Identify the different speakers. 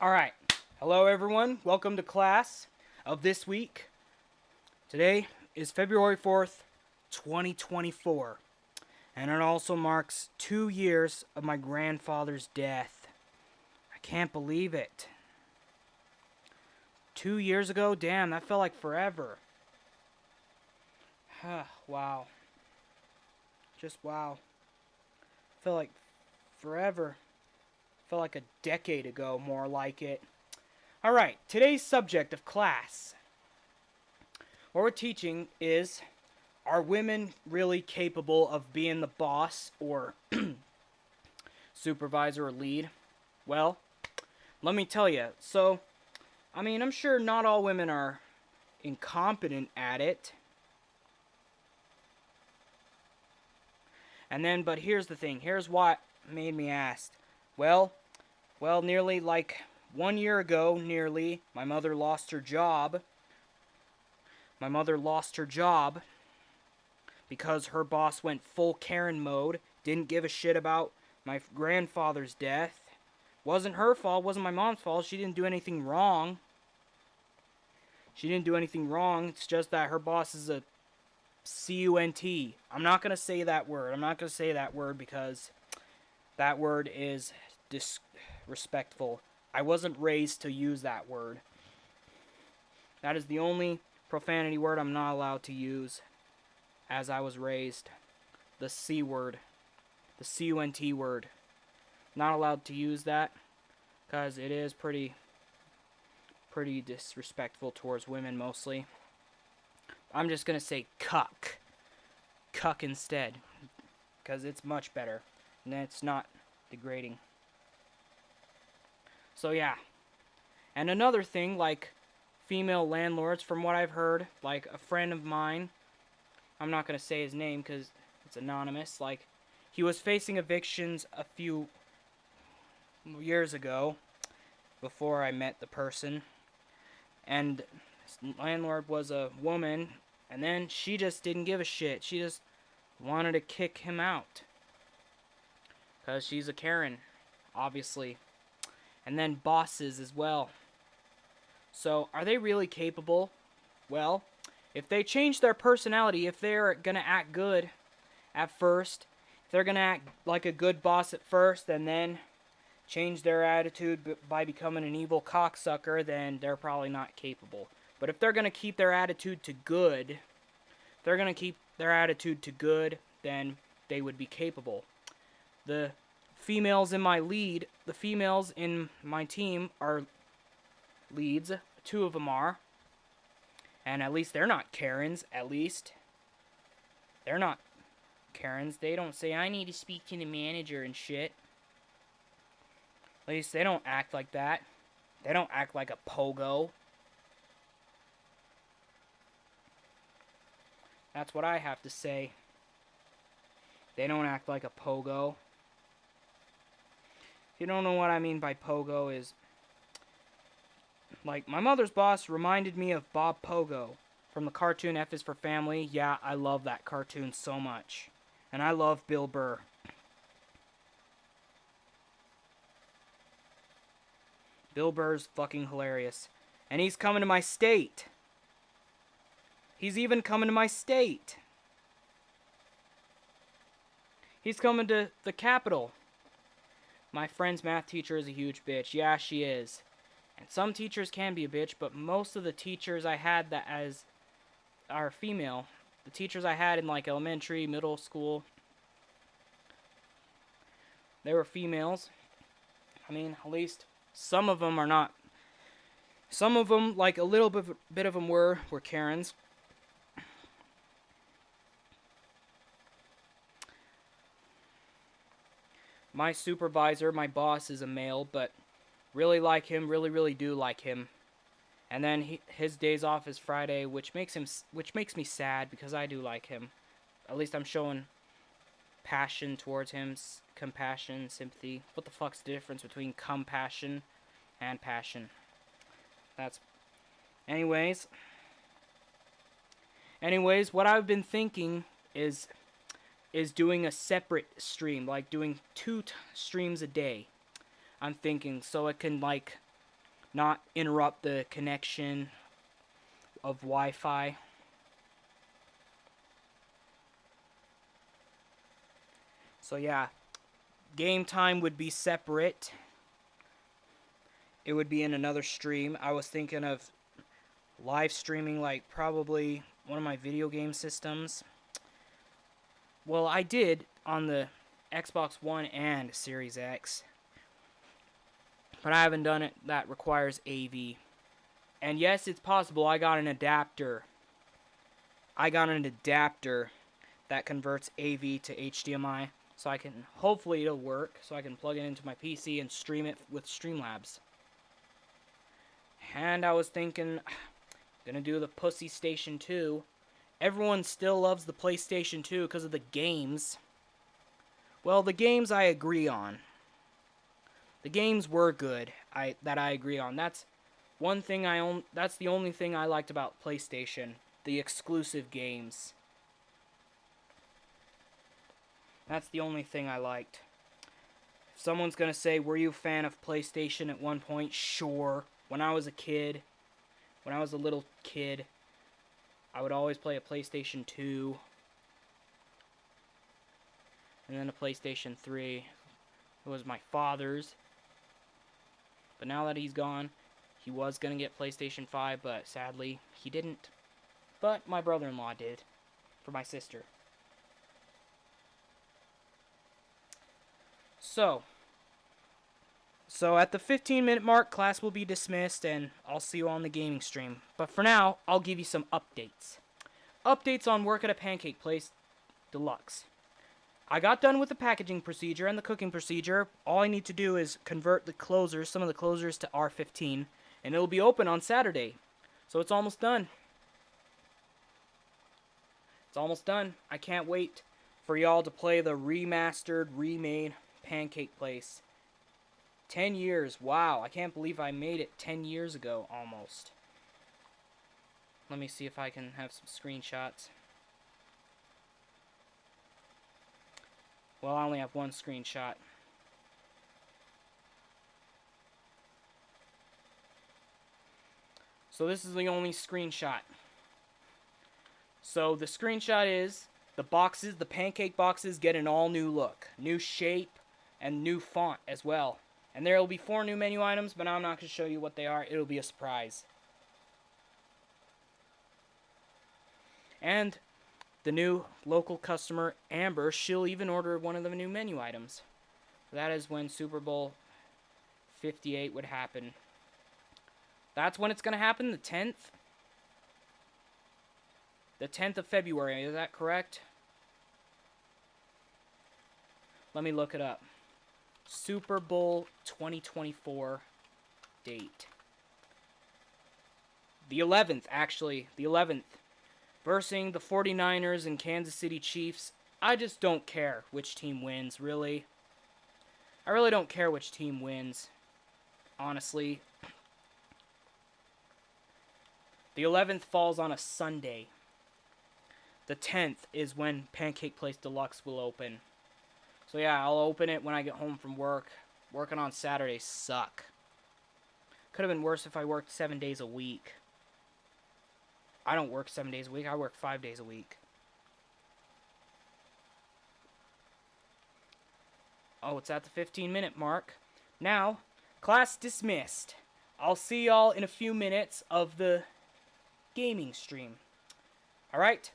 Speaker 1: Alright, hello everyone, welcome to class of this week. Today is February 4th, 2024, and it also marks 2 years of my grandfather's death. I can't believe it. 2 years ago? Damn, that felt like forever. Wow. Just wow. Felt like forever. Felt like a decade ago, more like it. Alright, today's subject of class. What we're teaching is, are women really capable of being the boss or supervisor or lead? Well, let me tell you. I'm sure not all women are incompetent at it. But here's the thing. Here's what made me ask. Well, nearly like 1 year ago, my mother lost her job. My mother lost her job because her boss went full Karen mode, didn't give a shit about my grandfather's death. Wasn't her fault, wasn't my mom's fault. She didn't do anything wrong. It's just that her boss is a C-U-N-T. I'm not going to say that word because that word is disrespectful. I wasn't raised to use that word. That is the only profanity word I'm not allowed to use as I was raised. The C word. The C-U-N-T word. Not allowed to use that because it is pretty disrespectful towards women mostly. I'm just going to say cuck. Cuck instead because it's much better and it's not degrading. So yeah. And another thing, like female landlords, from what I've heard, like a friend of mine, I'm not going to say his name because it's anonymous, like he was facing evictions a few years ago before I met the person, and his landlord was a woman, and then she just didn't give a shit. She just wanted to kick him out because she's a Karen, obviously. And then bosses as well. So, are they really capable? Well, if they change their personality, if they're gonna act good at first, if they're gonna act like a good boss at first and then change their attitude by becoming an evil cocksucker, then they're probably not capable. But if they're gonna keep their attitude to good, then they would be capable. The females in my team are leads. 2 of them are. And at least they're not Karens. They're not Karens. They don't say, I need to speak to the manager and shit. At least they don't act like that. They don't act like a pogo. That's what I have to say. They don't act like a pogo. If you don't know what I mean by pogo is, like, my mother's boss reminded me of Bob Pogo from the cartoon F is for Family. Yeah, I love that cartoon so much. And I love Bill Burr. Bill Burr's fucking hilarious. And he's coming to my state. He's even coming to my state. He's coming to the capital. My friend's math teacher is a huge bitch. Yeah, she is. And some teachers can be a bitch, but most of the teachers I had that as are female. The teachers I had in like elementary, middle school, they were females. I mean, at least some of them are not. Some of them, like a little bit of them were Karens. My supervisor, my boss, is a male, but really like him, really do like him. And then his days off is Friday, which makes me sad because I do like him. At least I'm showing passion towards him, compassion, sympathy. What the fuck's the difference between compassion and passion? Anyways, what I've been thinking is doing a separate stream, like doing 2 streams a day. I'm thinking, so it can, like, not interrupt the connection of Wi-Fi. So yeah, game time would be separate. It would be in another stream. I was thinking of live streaming like probably one of my video game systems. Well, I did on the Xbox One and Series X. But I haven't done it that requires AV. And yes, it's possible I got an adapter. I got an adapter that converts AV to HDMI. So I can, hopefully it'll work. So I can plug it into my PC and stream it with Streamlabs. And I was thinking, gonna do the Pussy Station 2. Everyone still loves the PlayStation 2 because of the games. Well, the games I agree on. The games were good. That I agree on. That's one thing I own. That's the only thing I liked about PlayStation. The exclusive games. That's the only thing I liked. If someone's gonna say, were you a fan of PlayStation at one point? Sure. When I was a kid, when I was a little kid, I would always play a PlayStation 2. And then a PlayStation 3. It was my father's. But now that he's gone, he was going to get PlayStation 5, but sadly, he didn't. But my brother-in-law did. For my sister. So at the 15-minute mark, class will be dismissed, and I'll see you on the gaming stream. But for now, I'll give you some updates. Updates on Work at a Pancake Place Deluxe. I got done with the packaging procedure and the cooking procedure. All I need to do is convert the closers, some of the closers, to R15, and it'll be open on Saturday. So it's almost done. It's almost done. I can't wait for y'all to play the remastered, remade Pancake Place. 10 years. Wow, I can't believe I made it 10 years ago, almost. Let me see if I can have some screenshots. Well, I only have one screenshot. So this is the only screenshot. So the screenshot is the boxes, the pancake boxes get an all new look. New shape and new font as well. And there will be 4 new menu items, but I'm not going to show you what they are. It'll be a surprise. And the new local customer, Amber, she'll even order one of the new menu items. That is when Super Bowl 58 would happen. That's when it's going to happen, the 10th? The 10th of February, is that correct? Let me look it up. Super Bowl 2024 date. The 11th, actually. The 11th. Versing the 49ers and Kansas City Chiefs. I just don't care which team wins, really. I really don't care which team wins. Honestly. The 11th falls on a Sunday. The 10th is when Pancake Place Deluxe will open. So yeah, I'll open it when I get home from work. Working on Saturdays suck. Could have been worse if I worked 7 days a week. I don't work 7 days a week. I work 5 days a week. Oh, it's at the 15-minute mark. Now, class dismissed. I'll see y'all in a few minutes of the gaming stream. Alright?